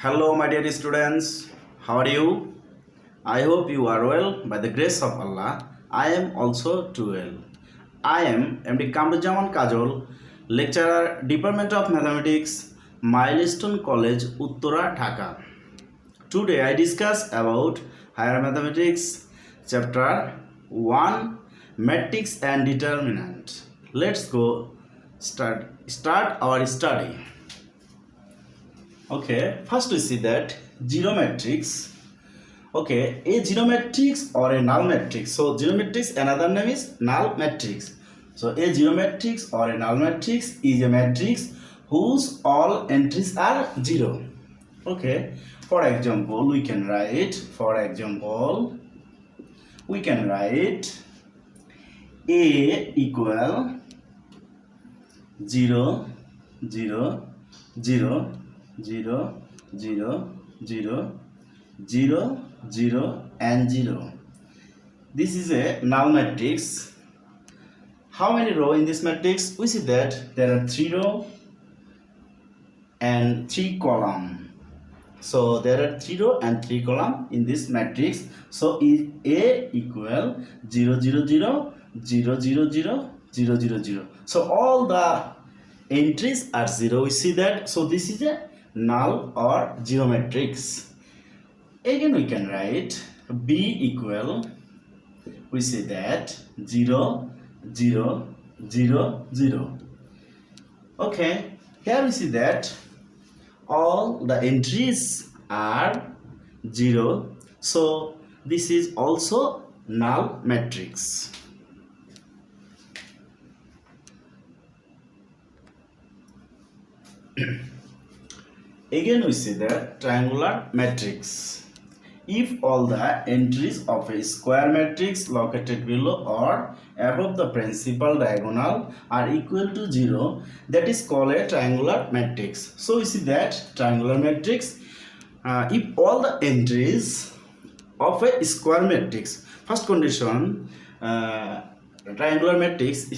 Hello, my dear students. How are you? I hope you are well by the grace of Allah. I am also too well. I am MD Kamrujaman Kajol, lecturer, Department of Mathematics, Milestone College, Uttora, Dhaka. Today I discuss about Higher Mathematics, Chapter 1, Matrix and Determinant. Let's go start our study. Okay, first we see that zero matrix. Okay, a zero matrix or a null matrix. So zero matrix, another name is null matrix. So a zero matrix or a null matrix is a matrix whose all entries are zero. Okay, for example, we can write A equal 0 0 0 0 0 0 0 0 and 0. This is a null matrix. How many rows in this matrix? We see that there are 3 rows and 3 columns. So there are 3 rows and 3 columns in this matrix. So is A equal 0 0 0 0 0 0 0 0 0. So all the entries are 0. We see that. So this is a null or zero matrix. Again we can write B equal, we say that 0 0 0 0. Okay, here we see that all the entries are 0. So this is also null matrix. Again we see the triangular matrix. If all the entries of a square matrix located below or above the principal diagonal are equal to 0, that is called a triangular matrix. So we see that triangular matrix, if all the entries of a square matrix, first condition, triangular matrix,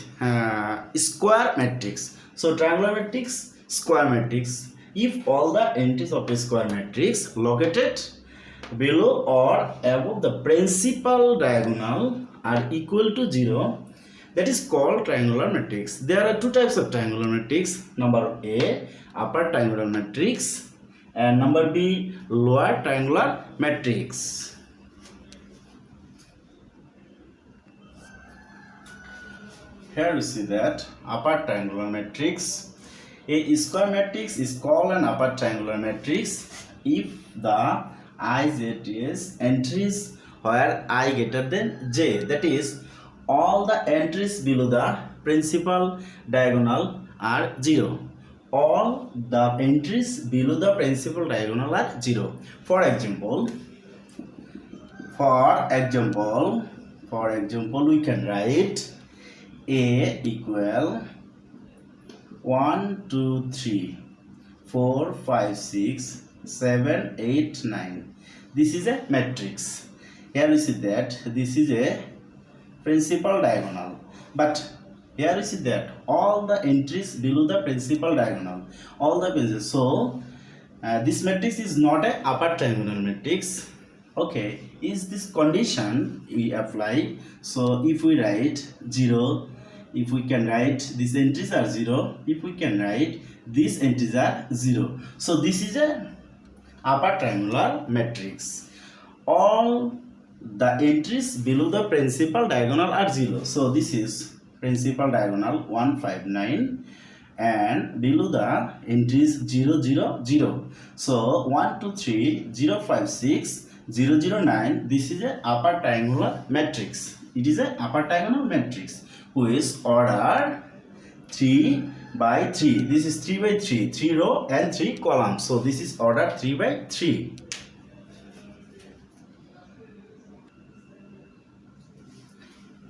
square matrix. So triangular matrix, square matrix. If all the entries of a square matrix located below or above the principal diagonal are equal to 0, that is called triangular matrix. There are two types of triangular matrix. Number A, upper triangular matrix, and number B, lower triangular matrix. Here we see that upper triangular matrix. A square matrix is called an upper triangular matrix if the IZ is entries where I greater than J, that is all the entries below the principal diagonal are 0. All the entries below the principal diagonal are 0. For example, we can write A equal 1 2 3 4 5 6 7 8 9. This is a matrix. Here we see that this is a principal diagonal, but here we see that all the entries below the principal diagonal, all the places. So this matrix is not a upper triangular matrix. Okay, is this condition we apply? So if we write 0, if we can write these entries are 0, if we can write these entries are 0. So this is a upper triangular matrix. All the entries below the principal diagonal are 0. So this is principal diagonal 1 5 9 and below the entries 0 0 0. So 1 2 3 0 5 6 0 0 9. This is a upper triangular matrix. It is a upper triangular matrix with order 3 by 3. This is 3 by 3, 3 row and 3 columns. So this is order 3 by 3.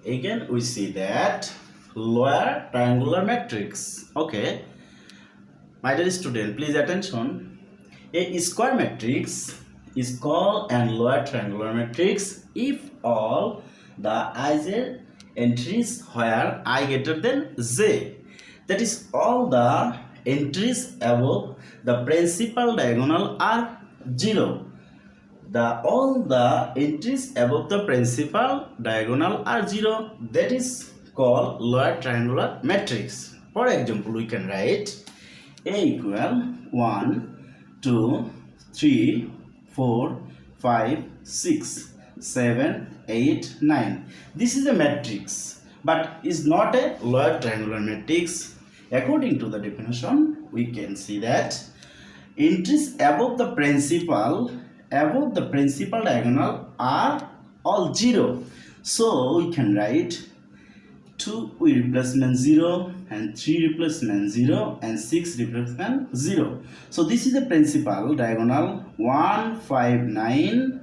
Again we see that lower triangular matrix. Okay, my dear student, please attention. A square matrix is called an lower triangular matrix if all the IZ entries where I greater than J, that is all the entries above the principal diagonal are 0. All the entries above the principal diagonal are 0. That is called lower triangular matrix. For example, we can write A equal 1, 2, 3, 4, 5, 6, 7, 8, 9. This is a matrix, but is not a lower triangular matrix. According to the definition, we can see that entries above the principal diagonal are all 0. So we can write 2 we replacement 0 and 3 replacement 0 and 6 replacement 0. So this is the principal diagonal 159.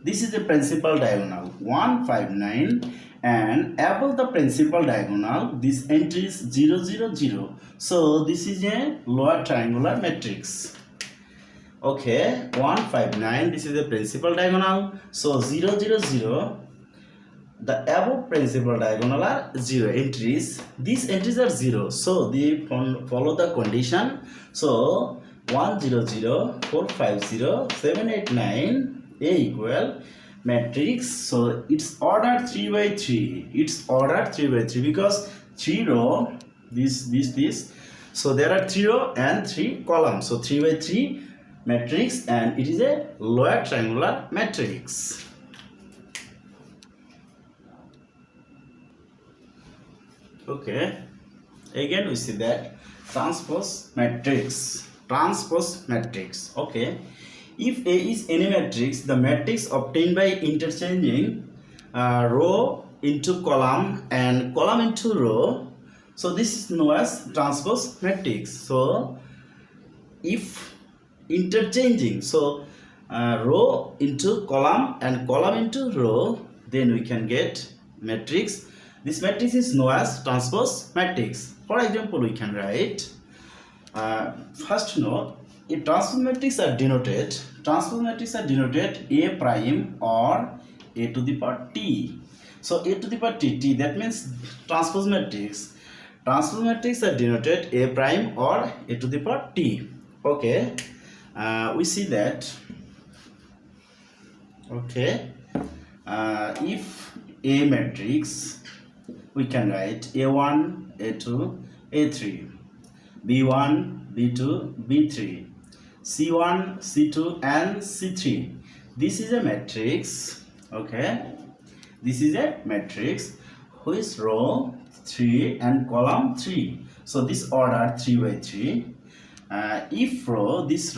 This is the principal diagonal 159, and above the principal diagonal this entry is 0 0 0. So this is a lower triangular matrix. Okay, 159, this is the principal diagonal. So 0 0 0, the above principal diagonal are 0 entries. These entries are 0, so they follow the condition. So 1 0 0 4 5 0 7 8 9 A equal matrix. So it's ordered 3 by 3. It's ordered 3 by 3 because 3 row, this. So there are 3 row and 3 columns. So 3 by 3 matrix, and it is a lower triangular matrix. Okay, again we see that transpose matrix. Okay, if A is any matrix, the matrix obtained by interchanging row into column and column into row, so this is known as transpose matrix. So if interchanging, so row into column and column into row, then we can get matrix. This matrix is known as transpose matrix. For example, we can write first note, transpose matrix are denoted A prime or A to the power t. So A to the power t, that means transpose matrix. Transpose matrix are denoted A prime or A to the power t. Okay, we see that. Okay, if A matrix, we can write A1, A2, A3, B1, B2, B3, C1, C2 and C3. This is a matrix. Okay, this is a matrix whose row 3 and column 3. So this order 3 by 3. If row, this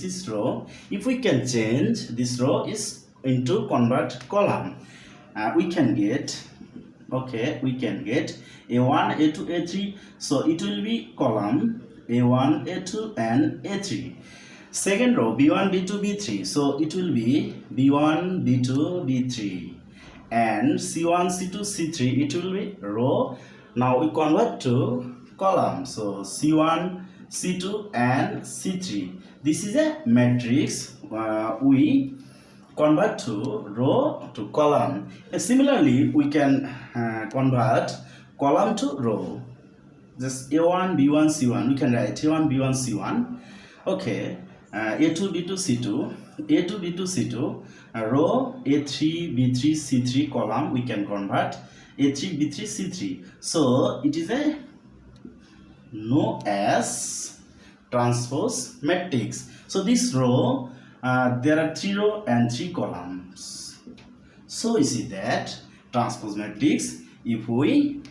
is row, if we can change this row is into convert column, we can get A1, A2, A3. So it will be column A1, A2 and A3. Second row B1, B2, B3. So it will be B1, B2, B3 and C1, C2, C3. It will be row. Now we convert to column. So C1, C2 and C3. This is a matrix. We convert to row to column. Similarly, we can convert column to row. Just A1, B1, C1. We can write A1, B1, C1. Okay, A2, B2, C2. A2, B2, C2. Row A3, B3, C3 column. We can convert A3, B3, C3. So it is a known as transpose matrix. So this row, there are 3 row and 3 columns. So you see that transpose matrix, if we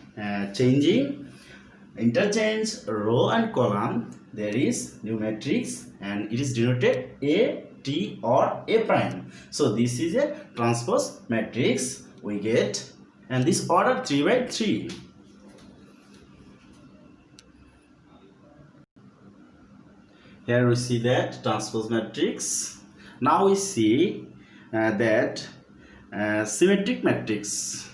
interchange row and column, there is new matrix and it is denoted A, T or A prime. So this is a transpose matrix we get, and this order 3 by 3. Here we see that transpose matrix. Now we see that symmetric matrix.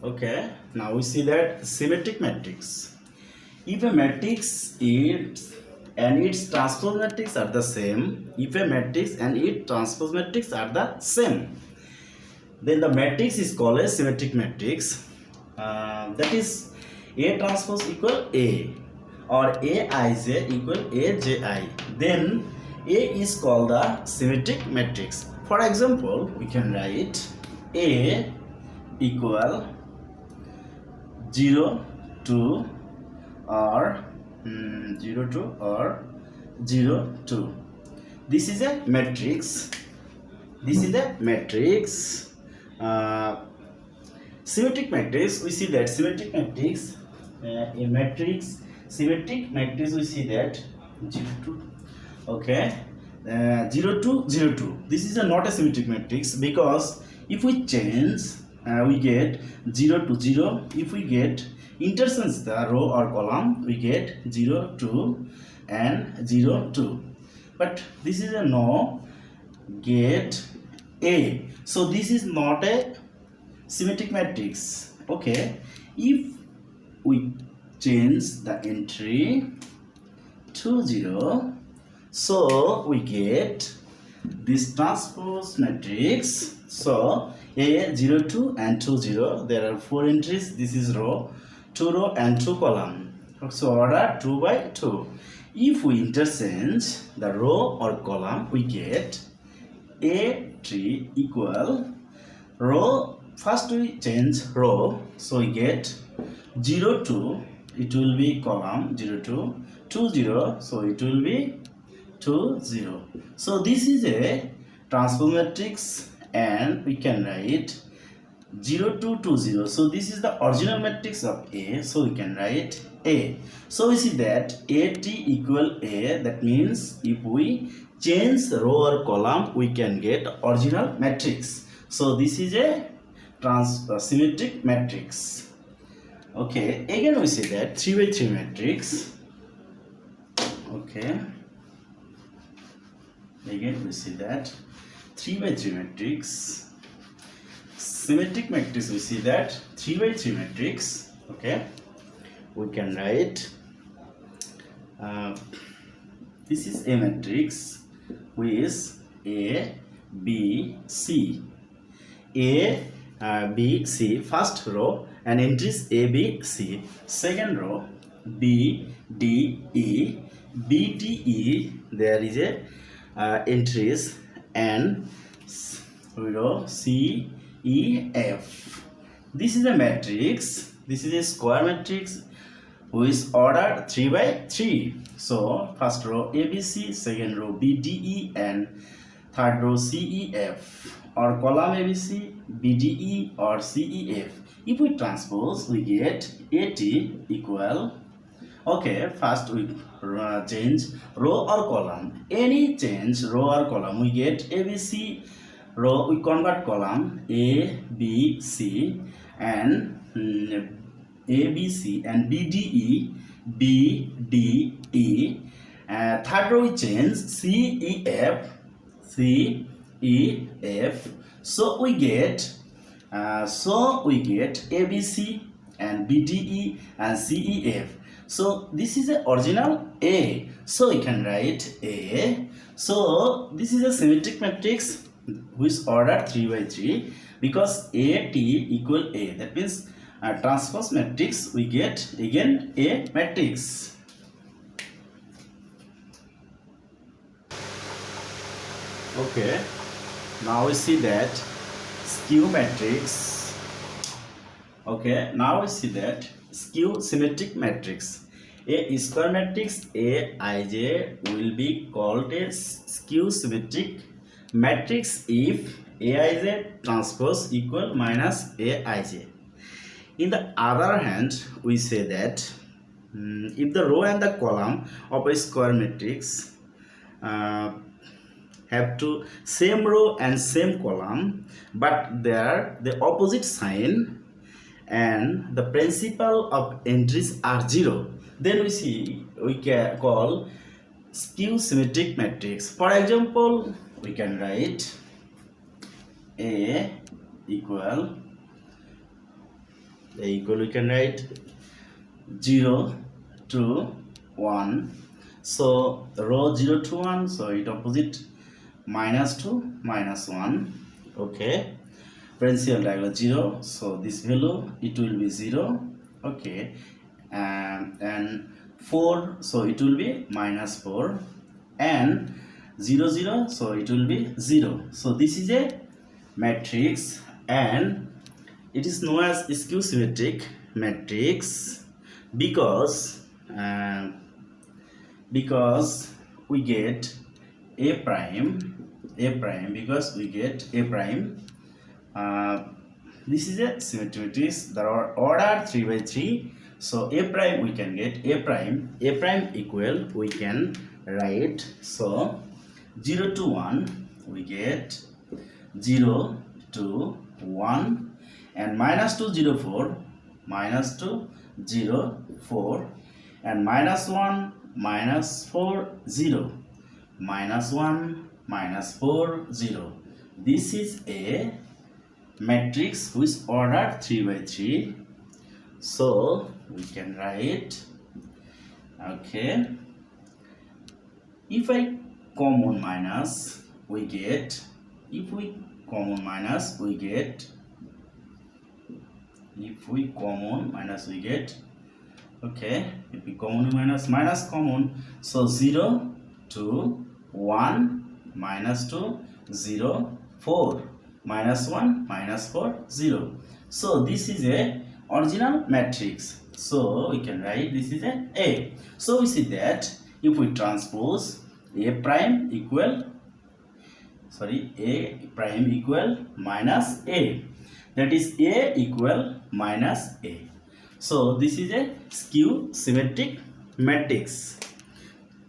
Okay, now we see that symmetric matrix. If a matrix and its transpose matrix are the same, then the matrix is called a symmetric matrix. That is A transpose equal A. or Aij equal Aji, then A is called the symmetric matrix. For example, we can write A equal 0 2 or 0 2 or 0 2. This is a matrix. This is a matrix. Symmetric matrix, we see that symmetric matrix, a matrix, symmetric matrix, we see that 0 2, okay, 0 2 0 2. This is not a symmetric matrix, because if we change, we get 0 to 0. If we get interchange the row or column, we get 0 2 and 0 2. But this is a no get A, so this is not a symmetric matrix. Okay, if we change the entry to 0, so we get this transpose matrix. So A 0 2 and 2 0, there are 4 entries. This is row, 2 row and 2 column, so order 2 by 2. If we interchange the row or column, we get A3 equal row. First we change row, so we get 0 2, it will be column 0 2, 2 0, so it will be 2 0. So this is a transpose matrix, and we can write 0 2 2 0. So this is the original matrix of A, so we can write A. So we see that AT equal A, that means if we change row or column, we can get original matrix. So this is a symmetric matrix. Okay, again we see that 3 by 3 matrix. Okay, again we see that 3 by 3 matrix. Symmetric matrix, we see that 3 by 3 matrix. Okay, we can write this is a matrix with A B C. A B C, first row and entries A B C, second row B D E, B D E, there is a entries, and row C E F. This is a matrix. This is a square matrix with order 3 by 3. So first row A B C, second row B D E, and third row C E F, or column ABC, BDE or CEF. If we transpose, we get AT equal, okay, first we change row or column. Any change row or column, we get ABC, row we convert column ABC, and ABC and BDE, BDE. Third row we change CEF, CEF. So we get ABC and BDE and CEF. So this is the original A, so we can write A. So this is a symmetric matrix with order 3 by 3, because AT equal A, that means transpose matrix, we get again A matrix. Okay, now we see that skew matrix. Okay, now we see that skew symmetric matrix. A square matrix Aij will be called a skew symmetric matrix if Aij transpose equal minus Aij. In the other hand, we say that if the row and the column of a square matrix have to same row and same column, but they are the opposite sign and the principal of entries are 0, then we can call skew symmetric matrix. For example, we can write A equal we can write 0 to 1. So row 0 to 1, so it opposite minus 2 minus 1. Okay, principal diagonal 0, so this value it will be 0. Okay, and 4, so it will be minus 4, and 0 0, so it will be 0. So this is a matrix, and it is known as skew symmetric matrix because we get a prime because we get a prime. This is a symmetry matrix that are ordered 3 by 3. So a prime we can get a prime equal, we can write, so 0 to 1 we get 0 to 1, and minus 2 0 4, minus 2 0 4, and minus 1 minus 4 0, minus 1 minus 4 0. This is a matrix which ordered 3 by 3. So we can write, okay, if I common minus we get, if we common minus we get, if we common minus we get, okay, if we common minus common, so 0 to 1, minus 2 0 4, minus 1 minus 4 0. So this is a original matrix, so we can write this is a. So we see that if we transpose a prime equal minus a, that is a equal minus a. So this is a skew symmetric matrix.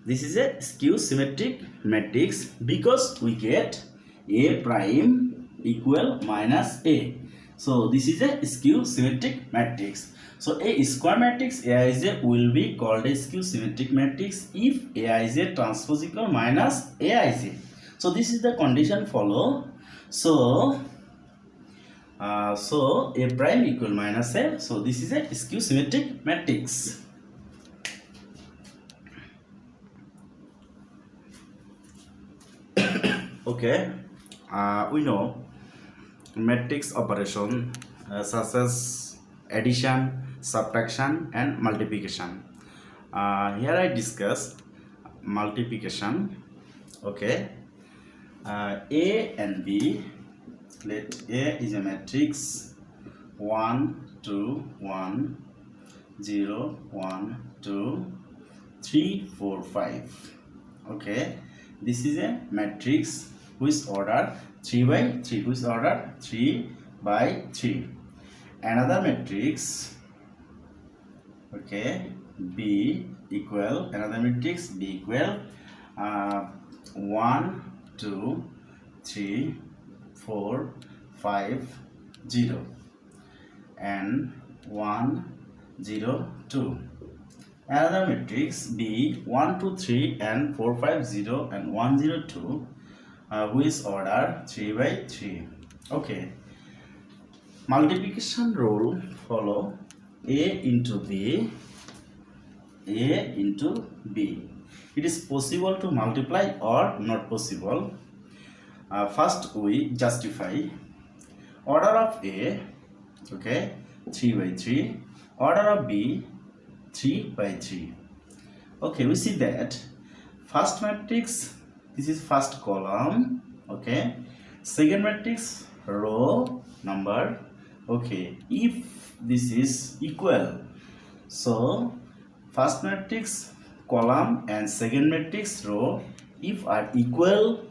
This is a skew symmetric matrix because we get a prime equal minus a. So this is a skew symmetric matrix. So a square matrix Aij will be called a skew symmetric matrix if Aij transpose equal minus Aij. So this is the condition follow. So a prime equal minus a. So this is a skew symmetric matrix. Okay, we know matrix operation such as addition, subtraction, and multiplication. Here I discuss multiplication. Okay, A and B. Let A is a matrix 1 2 1 0 1 2 3 4 5. Okay, this is a matrix which order 3 by 3, which order 3 by 3. Another matrix, okay, B equal, another matrix B equal 1 2 3 4 5 0 and 1 0 2. Another matrix B 1 2 3 and 4 5 0 and 1 0 2, which order 3 by 3. Okay, multiplication rule follow A into B, A into B. It is possible to multiply or not possible. First we justify order of A, okay, 3 by 3, order of B 3 by 3. Okay, we see that first matrix, this is first column, okay, second matrix row number, okay, if this is equal, so first matrix column and second matrix row if are equal,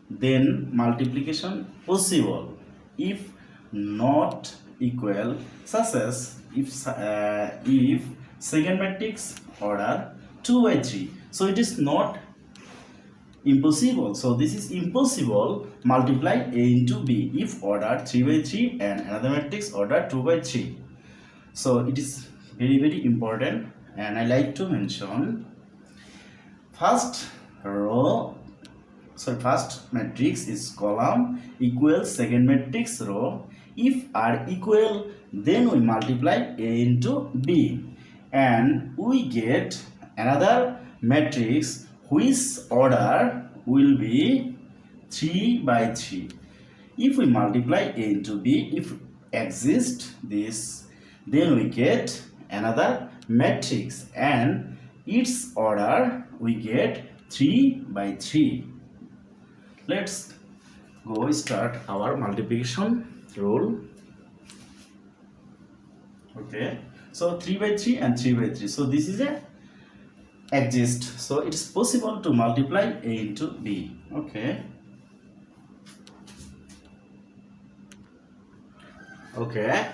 then multiplication possible. If not equal, such as if second matrix order 2 by 3, so it is not impossible. So this is impossible, multiply A into B if order 3 by 3 and another matrix order 2 by 3. So it is very very important, and I like to mention first row, so first matrix is column equals second matrix row. If are equal, then we multiply A into B and we get another matrix which order will be 3 by 3. If we multiply A into B, if exist this, then we get another matrix and its order we get 3 by 3. Let's go start our multiplication rule. Okay, so 3 by 3 and 3 by 3. So this is a exist. So it is possible to multiply A into B. Okay. Okay,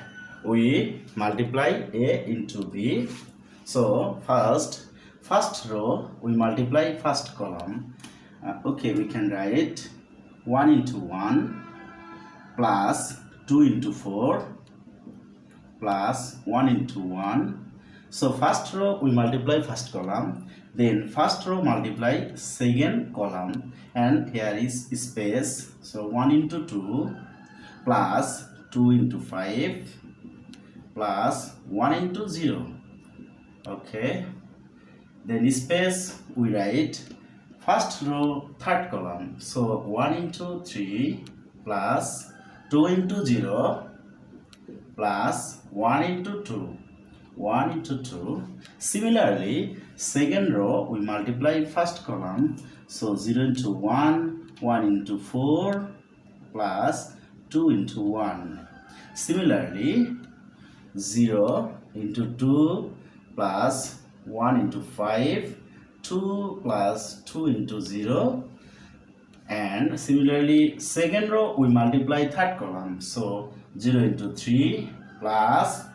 we multiply A into B. So first row we multiply first column. Okay, we can write 1 into 1 plus 2 into 4 plus 1 into 1. So first row we multiply first column, then first row multiply second column, and here is space. So 1 into 2 plus 2 into 5 plus 1 into 0. Okay, then space we write first row third column. So 1 into 3 plus 2 into 0 plus 1 into 2. 1 into 2. Similarly, second row we multiply first column. So 0 into 1, 1 into 4 plus 2 into 1. Similarly, 0 into 2 plus 1 into 5, 2 plus 2 into 0. And similarly, second row we multiply third column. So 0 into 3 plus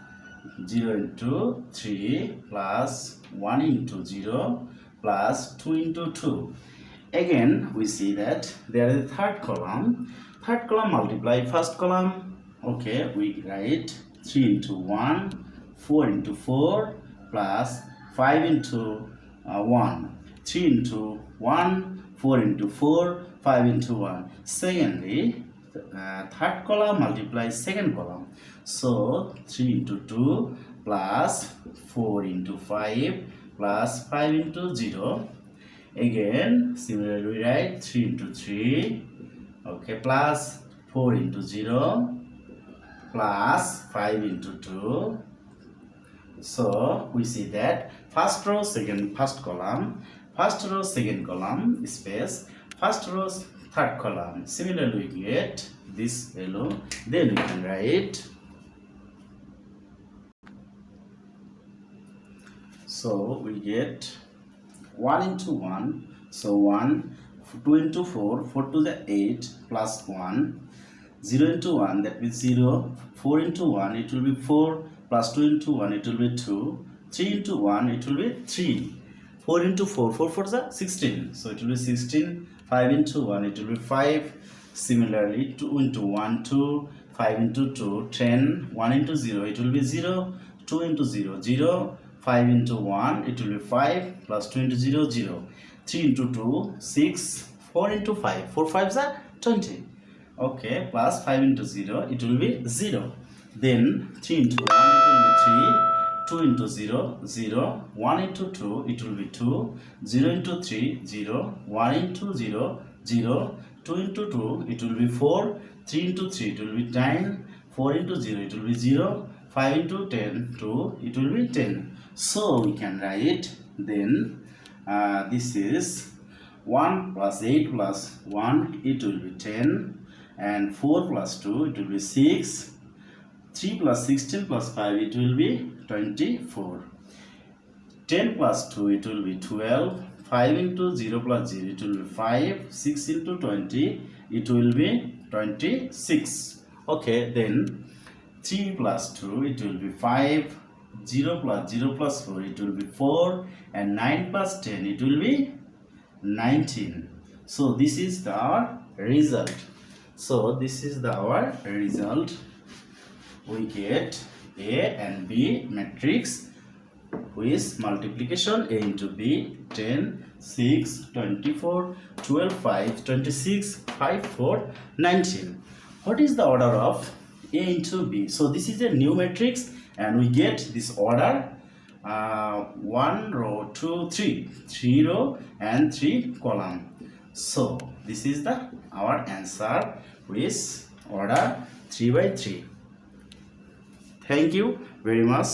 0 into 3 plus 1 into 0 plus 2 into 2. Again, we see that there is a third column. Third column multiply first column. Okay, we write 3 into 1, 4 into 4 plus 5 into 1. 3 into 1, 4 into 4, 5 into 1. Secondly, third column multiplies second column. So 3 into 2 plus 4 into 5 plus 5 into 0. Again, similarly we write 3 into 3, okay, plus 4 into 0 plus 5 into 2. So we see that first row first column, first row second column space, first row third column. Similarly we get this value. Then we can write, so we get 1 into 1, so 1, 2 into 4, 4 to the 8 plus 1, 0 into 1, that means 0, 4 into 1, it will be 4, plus 2 into 1, it will be 2, 3 into 1, it will be 3, 4 into 4, 4 for the 16, so it will be 16, 5 into 1, it will be 5, similarly 2 into 1, 2, 5 into 2, 10, 1 into 0, it will be 0, 2 into 0, 0, 5 into 1, it will be 5, plus 2 into 0, 0, 3 into 2, 6, 4 into 5, 4 5s are 20, okay, plus 5 into 0, it will be 0. Then 3 into 1, it will be 3, 2 into 0, 0, 1 into 2, it will be 2, 0 into 3, 0, 1 into 0, 0, 2 into 2, it will be 4, 3 into 3, it will be 9, 4 into 0, it will be 0, 5 into 10, 2, it will be 10. So we can write then this is 1 plus 8 plus 1, it will be 10, and 4 plus 2, it will be 6, 3 plus 16 plus 5, it will be 24, 10 plus 2, it will be 12, 5 into 0 plus 0, it will be 5, 6 into 20, it will be 26. Okay, then 3 plus 2, it will be 5, 0 plus 4, it will be 4, and 9 plus 10, it will be 19. So this is our result. So this is our result. We get A and B matrix with multiplication A into B, 10, 6, 24, 12, 5, 26, 5, 4, 19. What is the order of A into B? So this is a new matrix and we get this order 1 row, 2, 3, 3 row and 3 column. So this is our answer with order 3 by 3. Thank you very much.